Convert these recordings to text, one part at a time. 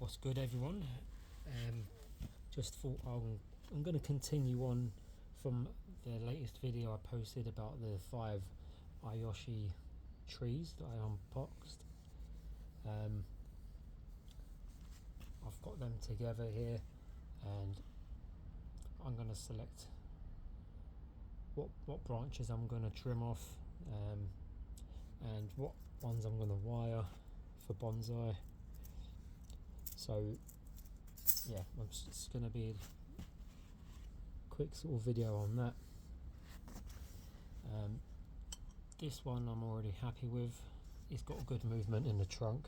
What's good, everyone? Just thought I'm going to continue on from the latest video I posted about the 5 Iyoshi trees that I unboxed. I've got them together here, and I'm going to select what branches I'm going to trim off, and what ones I'm going to wire for bonsai. So yeah, it's just going to be a quick sort of video on that. This one I'm already happy with. It's got good movement in the trunk.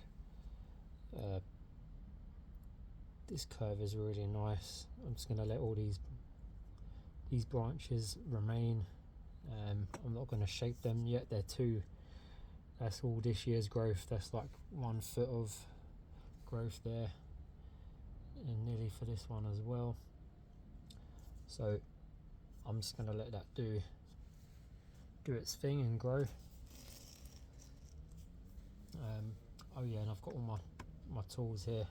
This curve is really nice. I'm just going to let all these branches remain. I'm not going to shape them yet. That's all this year's growth. That's like 1 foot of growth there, and nearly for this one as well. So I'm just going to let that do its thing and grow. Oh yeah, and I've got all my tools here.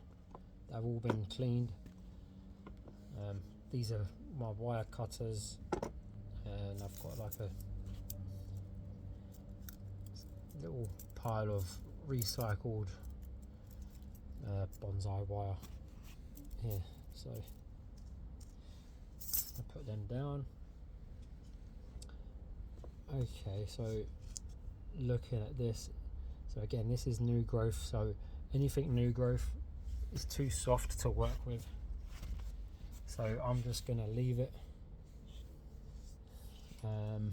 They've all been cleaned. These are my wire cutters, and I've got like a little pile of recycled bonsai wire here. So I put them down. Okay, so looking at this, so again, this is new growth, so anything new growth is too soft to work with, so I'm just going to leave it. In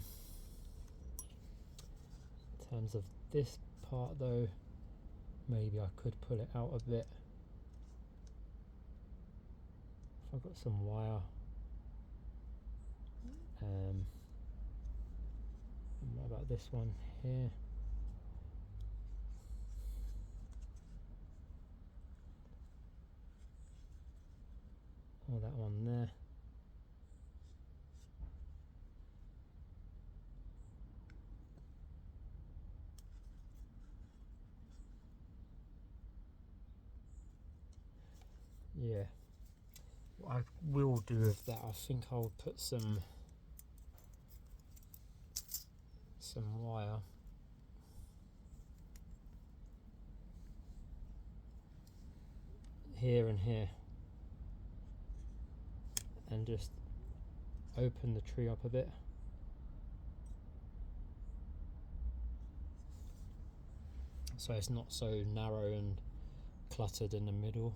terms of this part though, maybe I could pull it out a bit if I've got some wire. And what about this one here? Or that one there. Yeah, what I will do with that, I think I'll put some wire here and here, and just open the tree up a bit. So it's not so narrow and cluttered in the middle.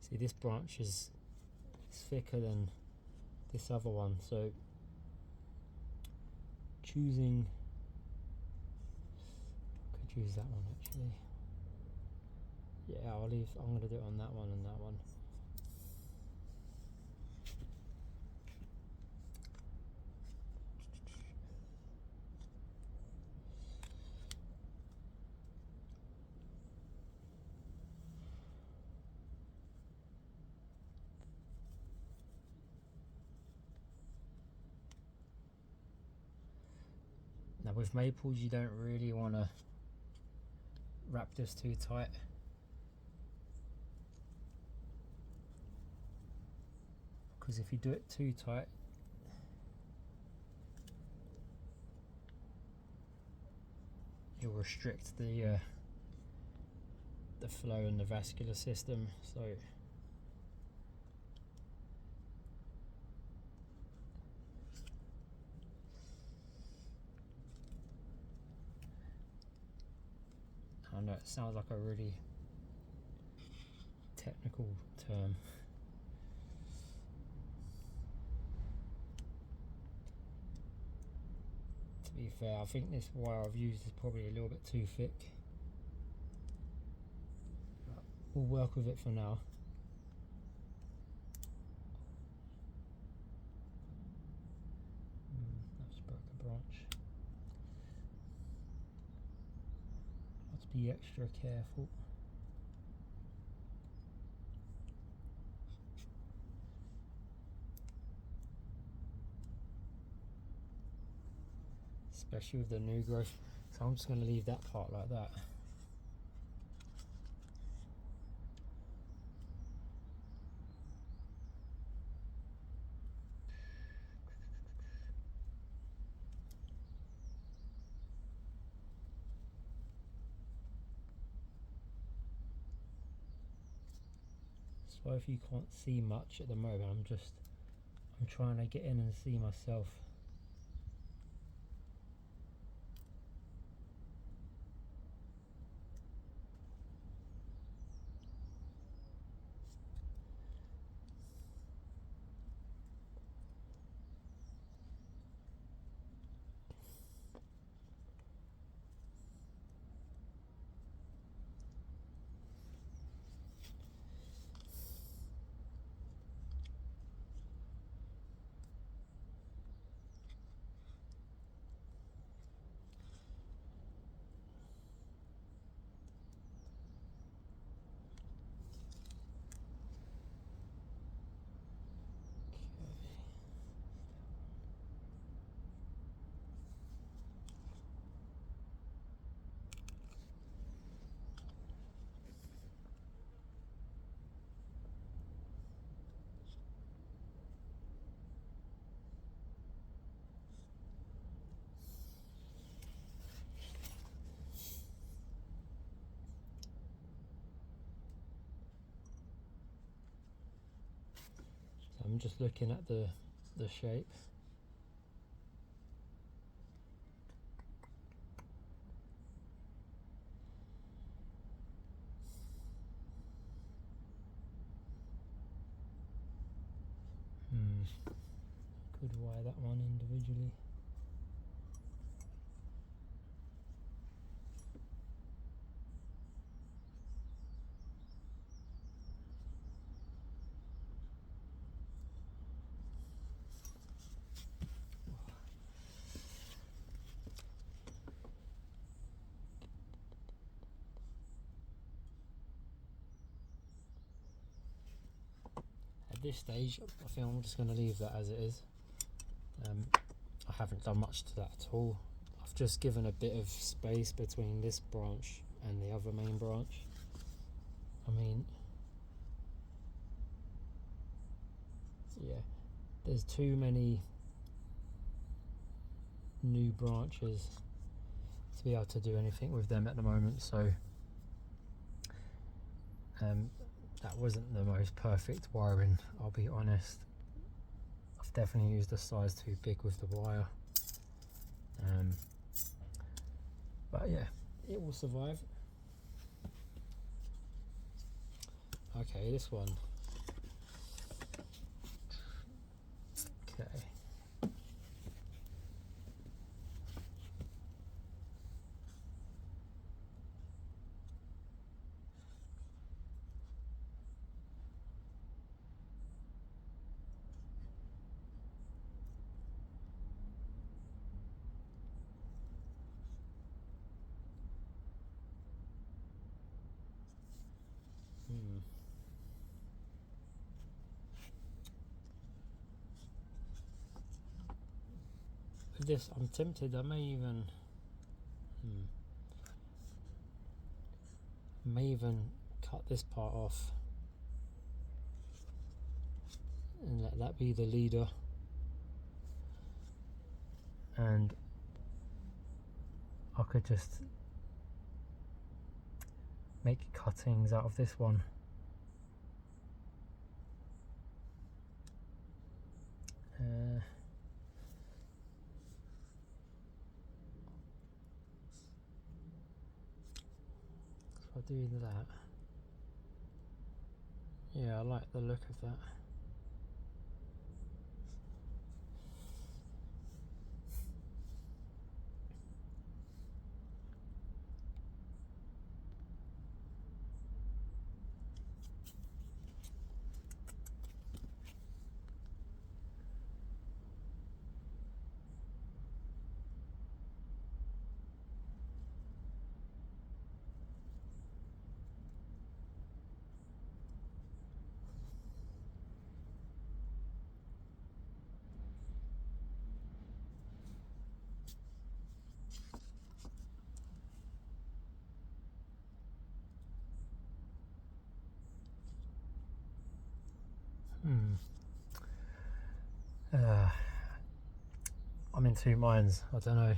See, this branch is thicker than this other one, so choosing, I could use that one actually. Yeah, I'm going to do it on that one and that one. Now with maples, you don't really want to wrap this too tight. Because if you do it too tight, you'll restrict the flow in the vascular system. So I know it sounds like a really technical term. To be fair, I think this wire I've used is probably a little bit too thick. But we'll work with it for now. I've just broke a branch. Let's be extra careful. especially with the new growth. So I'm just going to leave that part like that. So if you can't see much at the moment, I'm trying to get in and see myself. I'm just looking at the shape. Could wire that one individually. At this stage, I think I'm just going to leave that as it is. I haven't done much to that at all. I've just given a bit of space between this branch and the other main branch. I mean, yeah, there's too many new branches to be able to do anything with them at the moment, so that wasn't the most perfect wiring, I'll be honest. I've definitely used a size too big with the wire, but yeah, it will survive. Okay, this one. Okay. With this, I'm tempted, I may even cut this part off and let that be the leader, and I could just make cuttings out of this one. If I do that, yeah, I like the look of that. I'm in two minds. I don't know.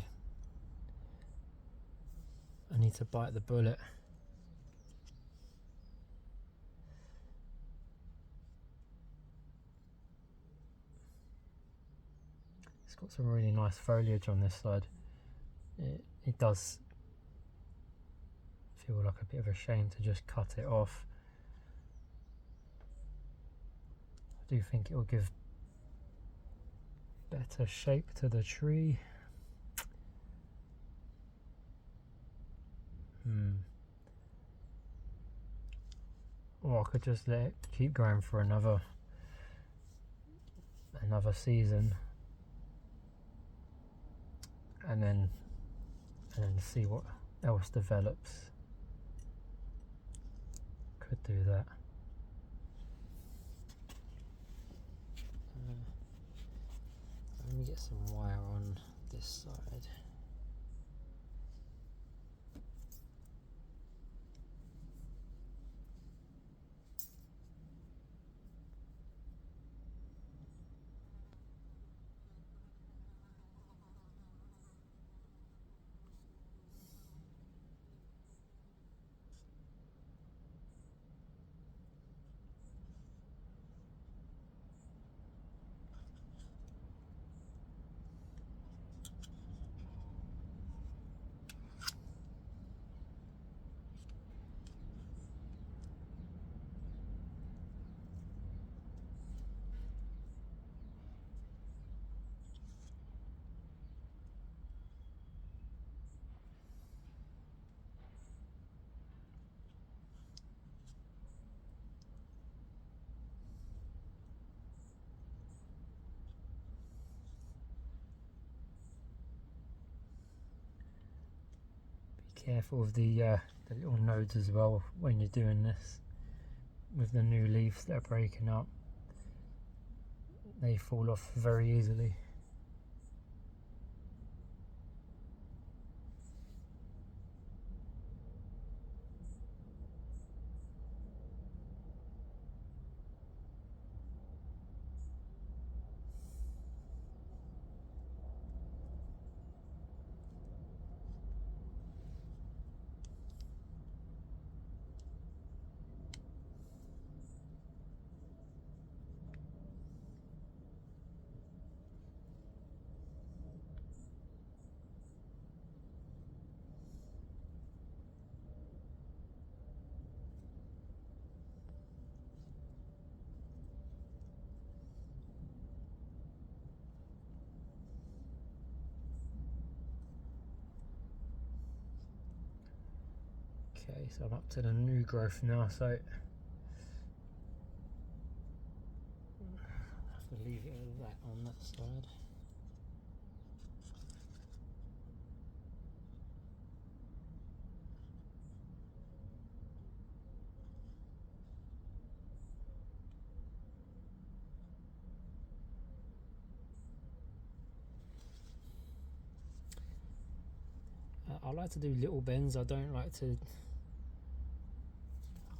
I need to bite the bullet. It's got some really nice foliage on this side. It does feel like a bit of a shame to just cut it off. I do think it will give better shape to the tree. Or I could just let it keep going for another season, and then see what else develops. Could do that. Let me get some wire on this side. Careful of the little nodes as well when you're doing this. With the new leaves that are breaking up, they fall off very easily. Okay, so I'm up to the new growth now, so I have to leave it with that on that side. I like to do little bends. I don't like to.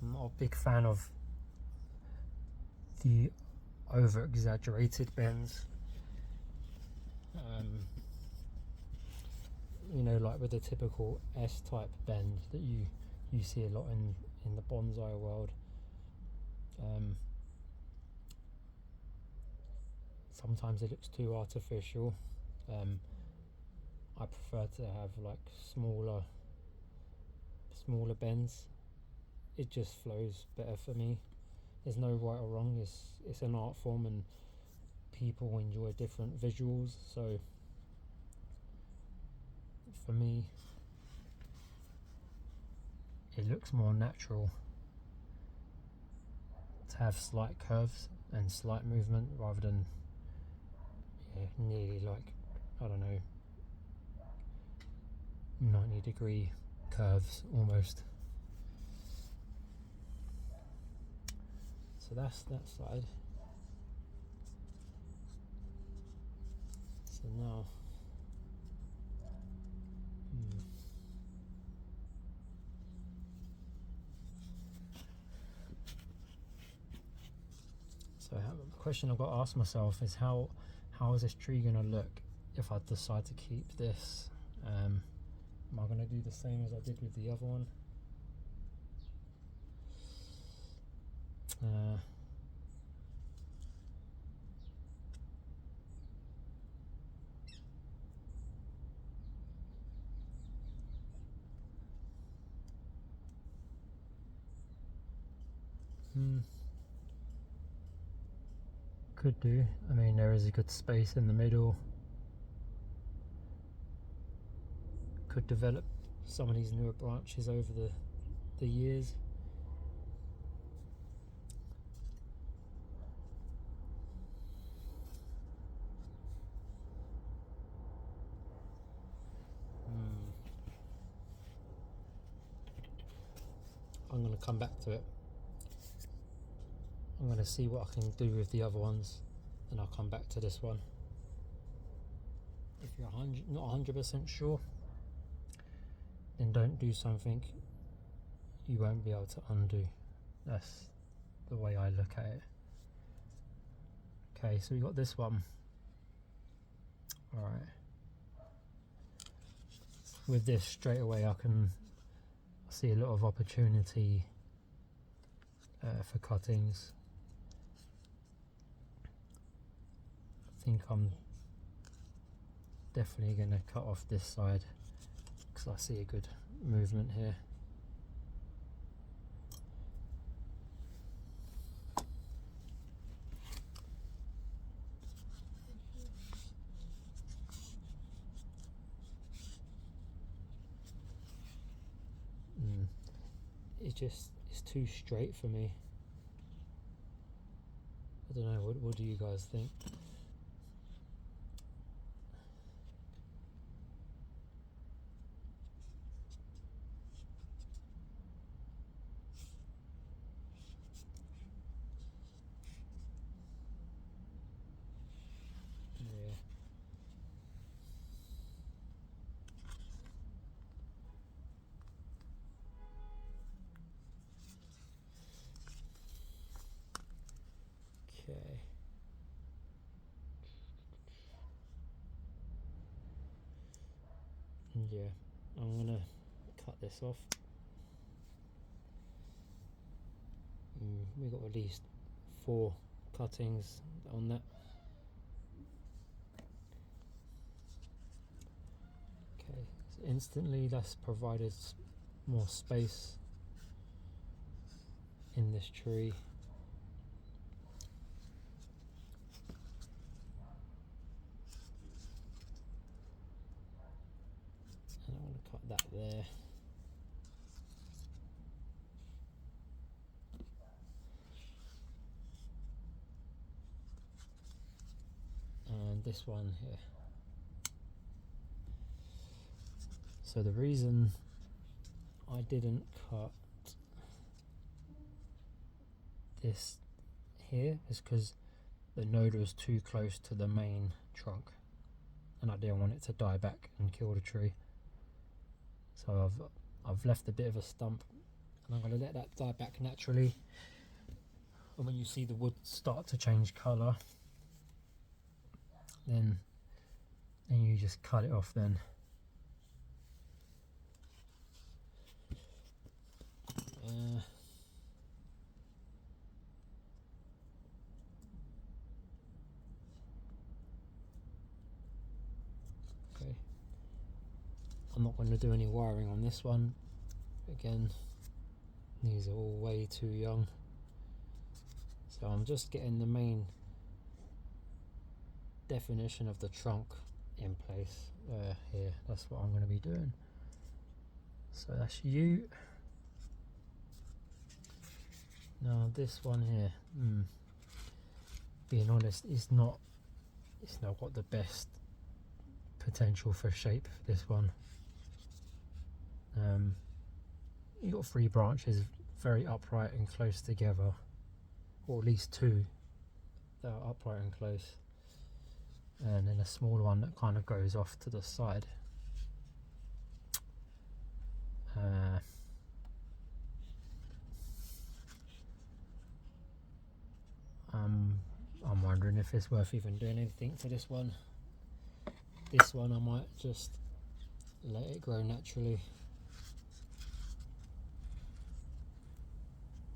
I'm not a big fan of the over-exaggerated bends. You know, like with the typical S-type bend that you see a lot in the bonsai world. Sometimes it looks too artificial. I prefer to have like smaller bends. It just flows better for me. There's no right or wrong. It's an art form, and people enjoy different visuals. So for me, it looks more natural to have slight curves and slight movement rather than nearly like, I don't know, 90-degree curves almost. So that's that side. So now so So the question I've got to ask myself is how is this tree going to look if I decide to keep this? Am I going to do the same as I did with the other one? Could do. I mean, there is a good space in the middle. Could develop some of these newer branches over the years. I'm going to come back to it. I'm going to see what I can do with the other ones, and I'll come back to this one. If you're not 100% sure, then don't do something you won't be able to undo. That's the way I look at it. Okay, so we got this one. Alright. With this, straight away I can see a lot of opportunity for cuttings. I think I'm definitely going to cut off this side because I see a good movement here. It's too straight for me. I don't know, what do you guys think? Okay. Yeah, I'm gonna cut this off. We got at least 4 cuttings on that. Okay, so instantly that's provided more space in this tree. And I'm going to cut that there. And this one here. So the reason I didn't cut this here is because the node was too close to the main trunk and I didn't want it to die back and kill the tree. So I've left a bit of a stump and I'm going to let that die back naturally. And when you see the wood start to change colour, then you just cut it off then. Okay, I'm not going to do any wiring on this one. Again, these are all way too young. So I'm just getting the main definition of the trunk in place here. That's what I'm going to be doing. So that's you. Now this one here, being honest, it's not got the best potential for shape for this one. You got 3 branches very upright and close together, or at least 2 that are upright and close, and then a small one that kind of goes off to the side. I'm if it's worth even doing anything to this one. This one I might just let it grow naturally.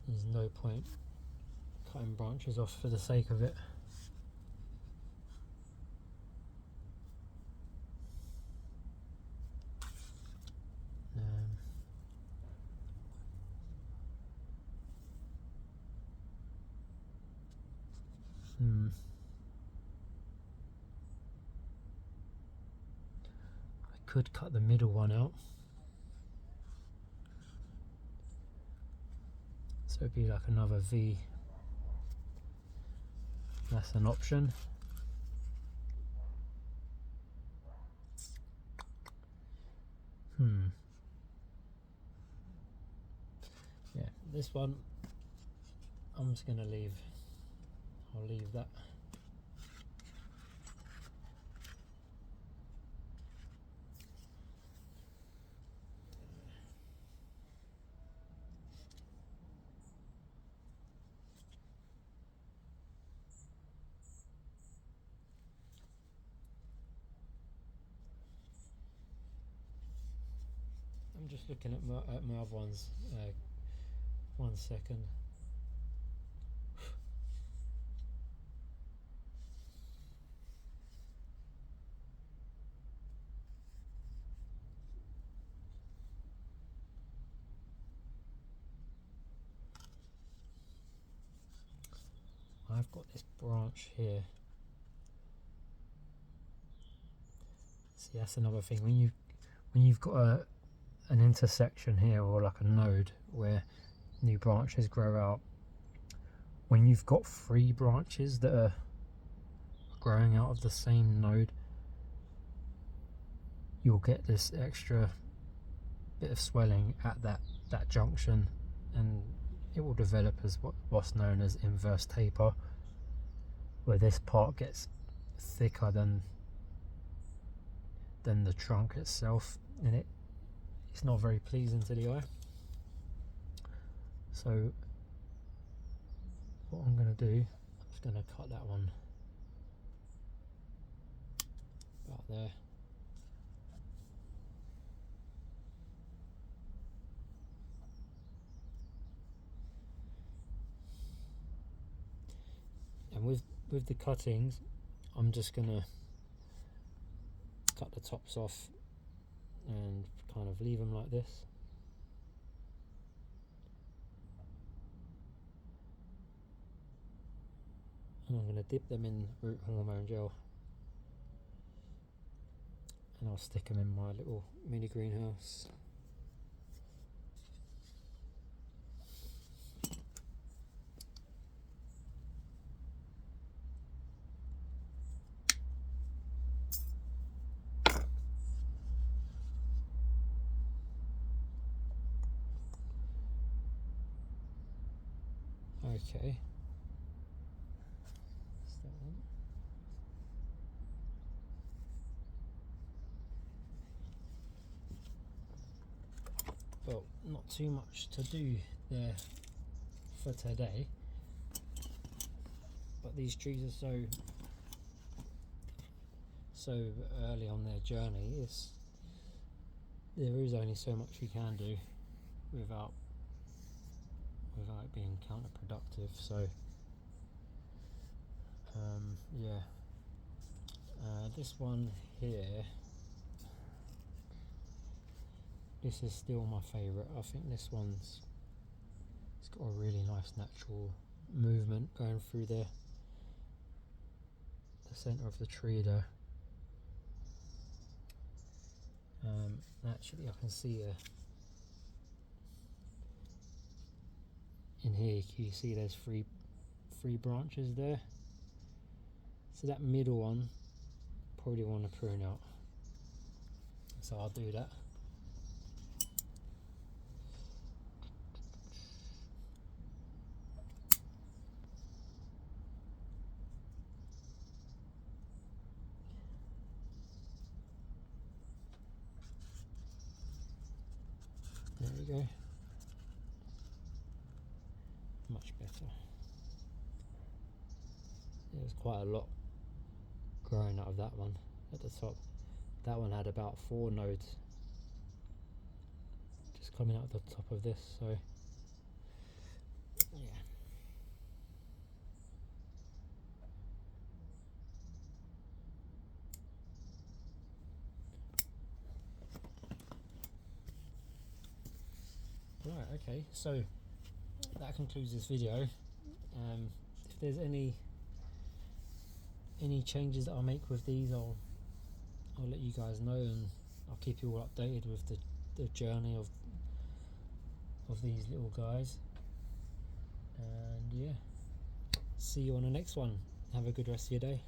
There's no point cutting branches off for the sake of it. I could cut the middle one out, so it'd be like another V. That's an option. Yeah, this one I'm just gonna leave. I'll leave that. I'm just looking at my other ones. 1 second. I've got this branch here. See, that's another thing. When you've got an intersection here, or like a node where new branches grow out, when you've got 3 branches that are growing out of the same node, you'll get this extra bit of swelling at that junction, and it will develop as what's known as inverse taper, where this part gets thicker than the trunk itself, and it's not very pleasing to the eye. So what I'm going to do, I'm just going to cut that one about there. And with the cuttings, I'm just going to cut the tops off and kind of leave them like this. And I'm going to dip them in root hormone gel, and I'll stick them in my little mini greenhouse. Okay. Well, not too much to do there for today, but these trees are so early on their journey. There is only so much you can do without it being counterproductive. So yeah, this one here, this is still my favourite. I think it's got a really nice natural movement going through the centre of the tree there. Actually, I can see in here, you see there's three branches there. So that middle one probably want to prune out. So I'll do that. There we go. Much better. There's quite a lot growing out of that one at the top. That one had about 4 nodes just coming out the top of this, so yeah. Right, okay, so that concludes this video. If there's any changes that I'll make with these, I'll let you guys know, and I'll keep you all updated with the journey of these little guys. And yeah, see you on the next one. Have a good rest of your day.